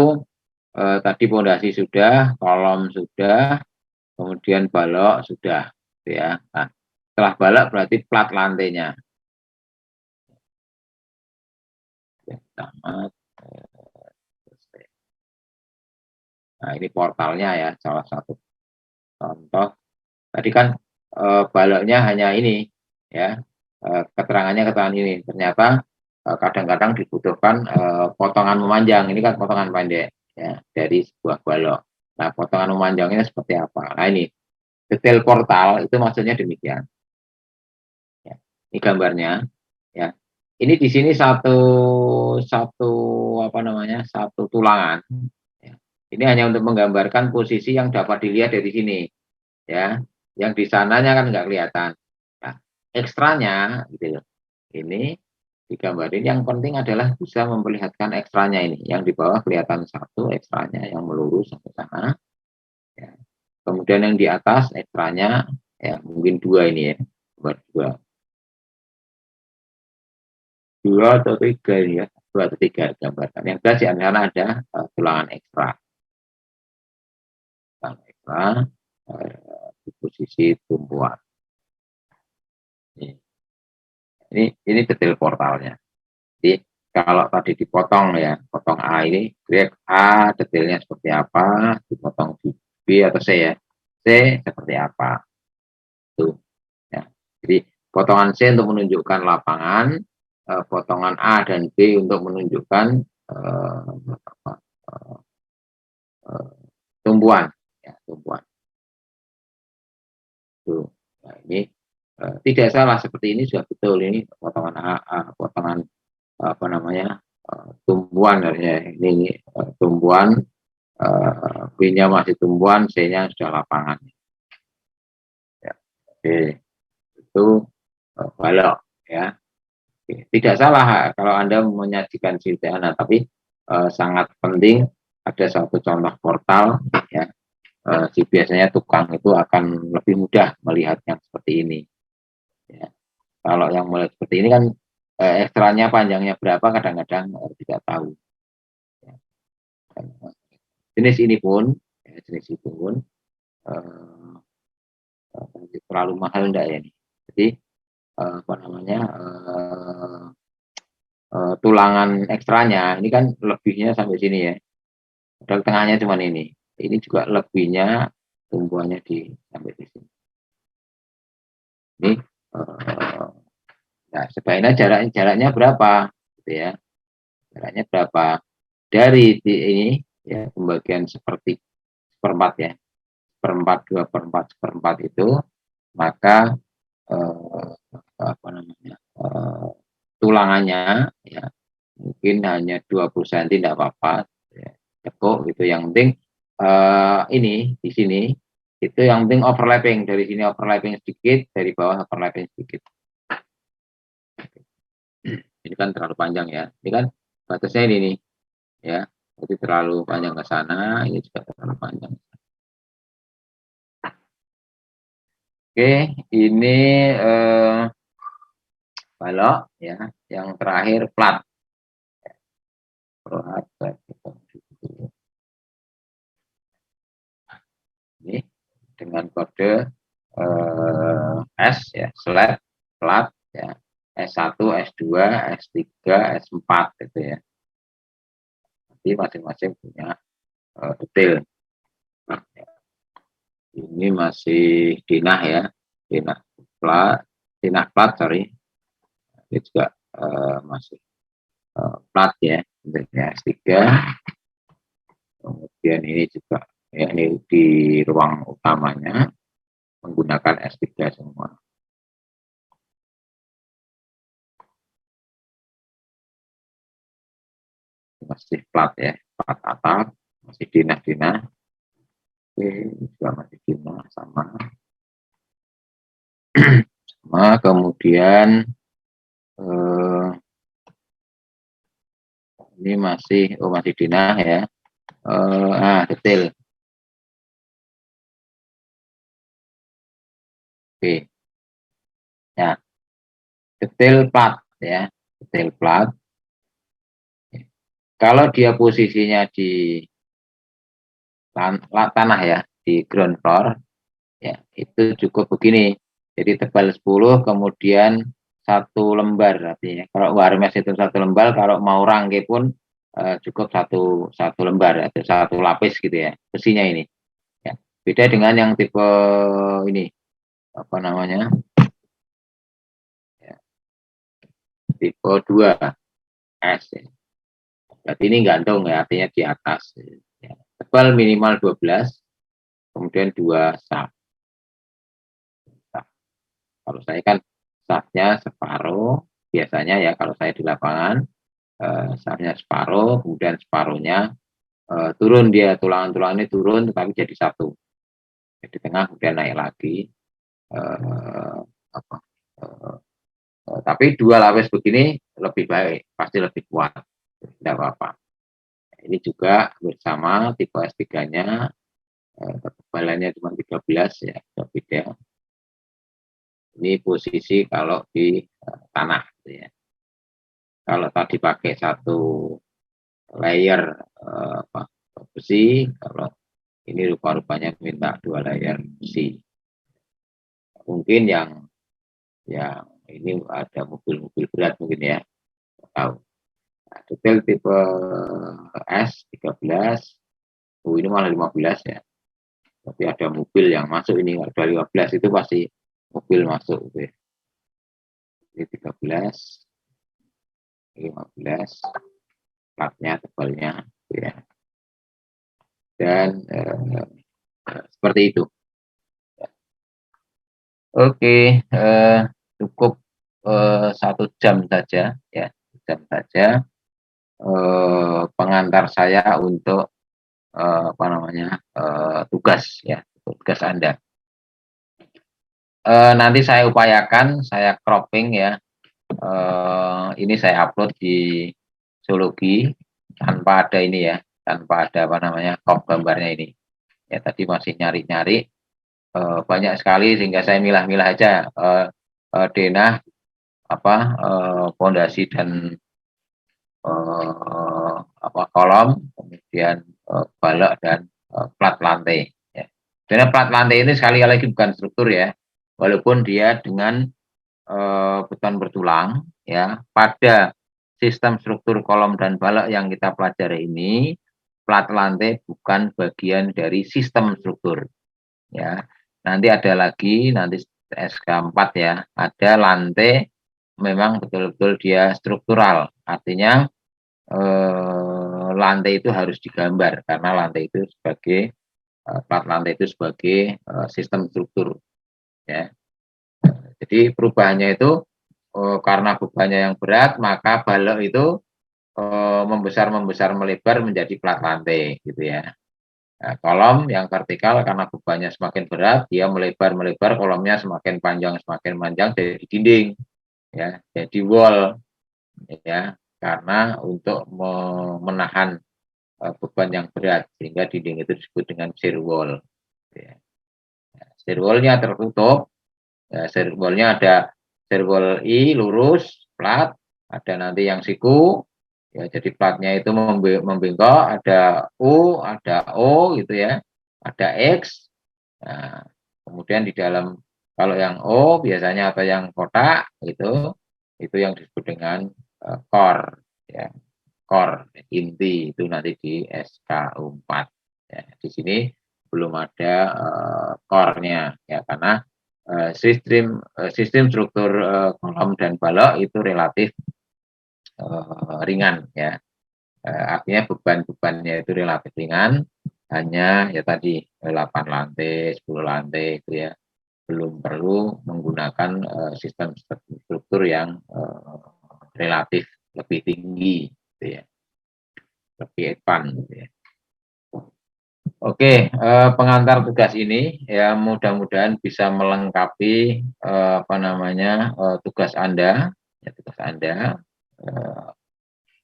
tadi pondasi sudah, kolom sudah, kemudian balok sudah, gitu ya. Nah, setelah balok berarti plat lantainya. Ya, sama. Nah, ini portalnya ya, salah satu contoh. Tadi kan baloknya hanya ini, ya, keterangannya keterangan ini. Ternyata kadang-kadang dibutuhkan potongan memanjang. Ini kan potongan pendek, ya, dari sebuah balok. Nah, potongan memanjangnya seperti apa? Nah, ini detail portal itu maksudnya demikian. Ya, ini gambarnya, ya. Ini di sini satu satu apa namanya, satu tulangan. Ya. Ini hanya untuk menggambarkan posisi yang dapat dilihat dari sini, ya. Yang di sananya kan nggak kelihatan. Nah, ekstranya gitu loh. Ini digambarin, yang penting adalah bisa memperlihatkan ekstranya ini. Yang di bawah kelihatan satu ekstranya yang melurus sampai sana. Ya. Kemudian yang di atas ekstranya ya mungkin dua ini ya, dua, dua atau tiga ini ya, dua atau tiga gambarkan. Yang jelas di sana ada tulangan ekstra, tulangan ekstra di posisi tumpuan. Ini detail portalnya. Jadi kalau tadi dipotong ya, potong A ini, grade A detailnya seperti apa, dipotong di B atau C ya, C seperti apa, itu ya. Jadi potongan C untuk menunjukkan lapangan, potongan A dan B untuk menunjukkan apa, tumbuhan, ya, tumbuhan. Tuh. Nah, ini tidak salah, seperti ini sudah betul, ini potongan A, potongan apa namanya, tumbuhan ya, ini tumbuhan, B-nya masih tumbuhan, C-nya sudah lapangan. Ya. Oke, itu balok ya. Oke. Tidak salah kalau Anda menyajikan sederhana, tapi sangat penting ada satu contoh portal ya. Biasanya tukang itu akan lebih mudah melihat yang seperti ini. Ya. Kalau yang melihat seperti ini kan ekstranya panjangnya berapa kadang-kadang tidak tahu. Ya. Jenis ini pun, ya, jenis itu pun terlalu mahal enggak ya nih. Jadi apa namanya, tulangan ekstranya ini kan lebihnya sampai sini ya. Padahal tengahnya cuma ini. Ini juga lebihnya tumbuhannya di sampai di sini. Ini nah sebaiknya jaraknya berapa gitu ya. Jaraknya berapa dari ini ya, pembagian seperti seperempat ya. Seperempat, 2/4, seperempat itu, maka apa namanya, tulangannya ya mungkin hanya 20 cm tidak apa-apa ya, tekuk gitu, yang penting ini di sini itu yang penting overlapping, dari sini overlapping sedikit, dari bawah overlapping sedikit. Ini kan terlalu panjang ya, ini kan batasnya ini nih ya, jadi terlalu panjang ke sana, ini juga terlalu panjang. Oke, ini balok ya, yang terakhir plat. Ini dengan kode S ya, slab, plat ya, S1, S2, S3, S4 gitu ya. Jadi masing-masing punya detail. Ini masih dinah ya, dinah plat sorry, ini juga masih plat ya, bentuknya S3. Kemudian ini juga ya, ini di ruang utamanya menggunakan S3 semua. Masih plat ya, plat atap, masih dinah-dinah. Oke, juga masih dinah sama. Sama kemudian ini masih masih dinah ya. Detail. Oke. Ya, detail plat ya, detail plat. Kalau dia posisinya di tanah ya, di ground floor ya, itu cukup begini. Jadi tebal 10, kemudian 1 lembar artinya. Kalau warmes itu 1 lembar, kalau mau rangke pun cukup satu lembar atau 1 lapis gitu ya, besinya ini. Ya. Beda dengan yang tipe ini, apa namanya? Ya, tipe 2 S. Ya. Berarti ini gantung ya, artinya di atas. Ya. Tebal minimal 12, kemudian 2 sak. Kalau saya kan saknya separuh, biasanya ya kalau saya di lapangan, saknya separuh, kemudian separuhnya turun, dia tulangan-tulangannya turun, tetapi jadi satu. Di tengah kemudian naik lagi. Apa, tapi 2 lapis begini lebih baik, pasti lebih kuat, tidak apa-apa. Ini juga bersama tipe S3-nya, ketebalannya cuma 13 ya, beda. Ini posisi kalau di tanah gitu ya. Kalau tadi pakai 1 layer besi, kalau ini rupa-rupanya minta 2 layer besi. Mungkin yang ini ada mobil-mobil berat mungkin ya, tahu. Nah, detail tipe S 13, ini malah 15 ya. Tapi ada mobil yang masuk ini, ada 15 itu pasti mobil masuk gitu ya. Ini 13, 15, platnya tebalnya gitu ya. Dan seperti itu. Oke, cukup 1 jam saja ya, jam saja pengantar saya untuk apa namanya tugas ya, tugas Anda. Nanti saya upayakan saya cropping ya. Ini saya upload di Zoologi tanpa ada ini ya, tanpa ada apa namanya crop gambarnya ini. Ya tadi masih nyari-nyari banyak sekali sehingga saya milah-milah aja denah apa pondasi dan apa kolom, kemudian balok dan plat lantai. Ya. Karena plat lantai ini sekali lagi bukan struktur ya, walaupun dia dengan beton bertulang ya. Pada sistem struktur kolom dan balok yang kita pelajari ini, plat lantai bukan bagian dari sistem struktur ya. Nanti ada lagi nanti SK4 ya, ada lantai memang betul-betul dia struktural, artinya lantai itu harus digambar karena lantai itu sebagai plat lantai itu sebagai sistem struktur ya. Jadi perubahannya itu karena bebannya yang berat maka balok itu membesar melebar menjadi plat lantai gitu ya. Nah, kolom yang vertikal karena bebannya semakin berat dia melebar kolomnya semakin panjang jadi dinding ya, jadi wall ya, karena untuk menahan beban yang berat sehingga dinding itu disebut dengan shear wall ya. Shear wall-nya tertutup ya, shear wall-nya ada shear wall I lurus plat, ada nanti yang siku ya, jadi platnya itu membengkok, ada U ada O gitu ya, ada X. Nah, kemudian di dalam kalau yang O biasanya atau yang kotak itu yang disebut dengan core ya, core inti itu nanti di SK4 ya. Di sini belum ada core-nya ya, karena sistem struktur kolom dan balok itu relatif ringan ya. Artinya beban-bebannya itu relatif ringan, hanya ya tadi 8 lantai, 10 lantai itu ya. Belum perlu menggunakan sistem struktur yang relatif lebih tinggi gitu ya. Lebih advance gitu ya. Oke, pengantar tugas ini ya mudah-mudahan bisa melengkapi apa namanya tugas Anda, ya, tugas Anda.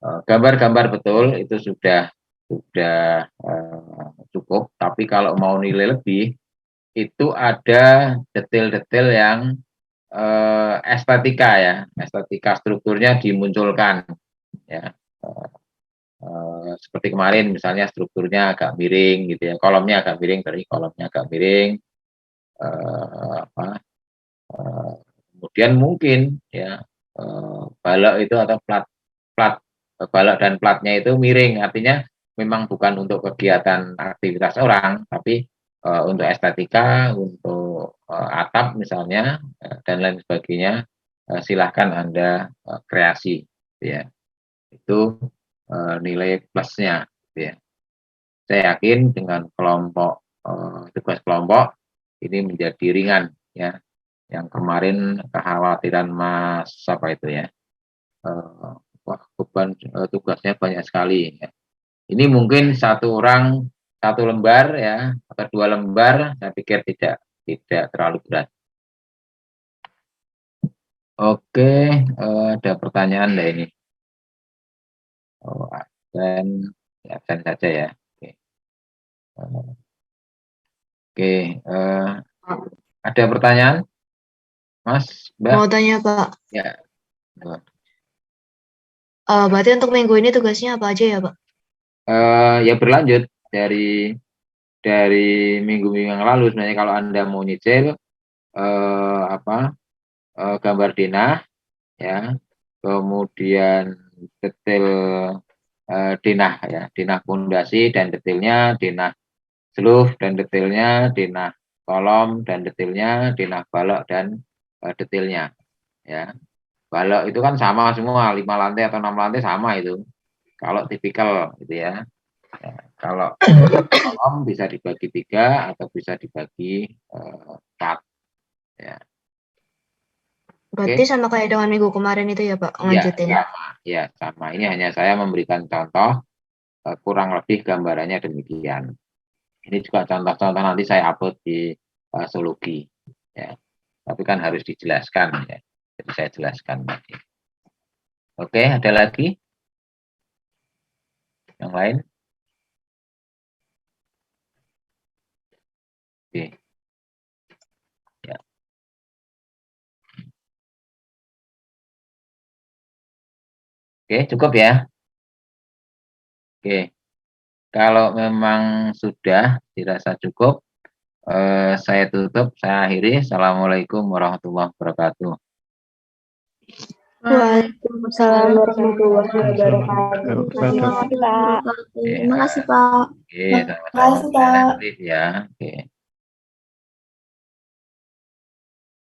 Gambar-gambar betul itu sudah cukup, tapi kalau mau nilai lebih itu ada detail-detail yang estetika ya, estetika strukturnya dimunculkan ya. Seperti kemarin misalnya strukturnya agak miring gitu ya, kolomnya agak miring, apa, kemudian mungkin ya balok itu atau plat plat balok dan platnya itu miring, artinya memang bukan untuk kegiatan aktivitas orang, tapi untuk estetika, untuk atap misalnya dan lain sebagainya, silahkan Anda kreasi gitu ya. Itu nilai plusnya gitu ya. Saya yakin dengan kelompok tugas kelompok ini menjadi ringan ya. Yang kemarin kekhawatiran Mas apa itu ya, wah beban tugasnya banyak sekali ya. Ini mungkin satu orang 1 lembar ya atau 2 lembar, saya pikir tidak terlalu berat. Oke, ada pertanyaan deh ini. Oh, absen saja ya. Oke, oke ada pertanyaan, Mas, Mbak? Mau tanya Pak, Ya, berarti untuk minggu ini tugasnya apa aja ya Pak? ya berlanjut dari minggu-minggu yang lalu sebenarnya. Kalau Anda mau nyicil gambar denah ya, kemudian detail denah ya, denah pondasi dan detailnya, denah seluruh dan detailnya, denah kolom dan detailnya, denah balok dan detailnya ya. Balok itu kan sama semua, 5 lantai atau 6 lantai sama itu. Kalau tipikal gitu ya. Ya, kalau kolom bisa dibagi 3 atau bisa dibagi 4 ya. Berarti sama kayak dengan minggu kemarin itu ya Pak, Ya, ngelanjutin. ya, sama. Ini hanya saya memberikan contoh, kurang lebih gambarannya demikian. Ini juga contoh-contoh nanti saya upload di Sologi. Ya. Tapi kan harus dijelaskan ya. Jadi saya jelaskan tadi. Oke, ada lagi? Yang lain? Oke. Ya. Oke, cukup ya. Oke. Kalau memang sudah dirasa cukup, saya tutup, saya akhiri. Assalamualaikum warahmatullahi wabarakatuh. Waalaikumsalam warahmatullahi wabarakatuh. Terima kasih, Pak. Oke, Terima kasih Pak. Oke, sama-sama. Ya. Oke.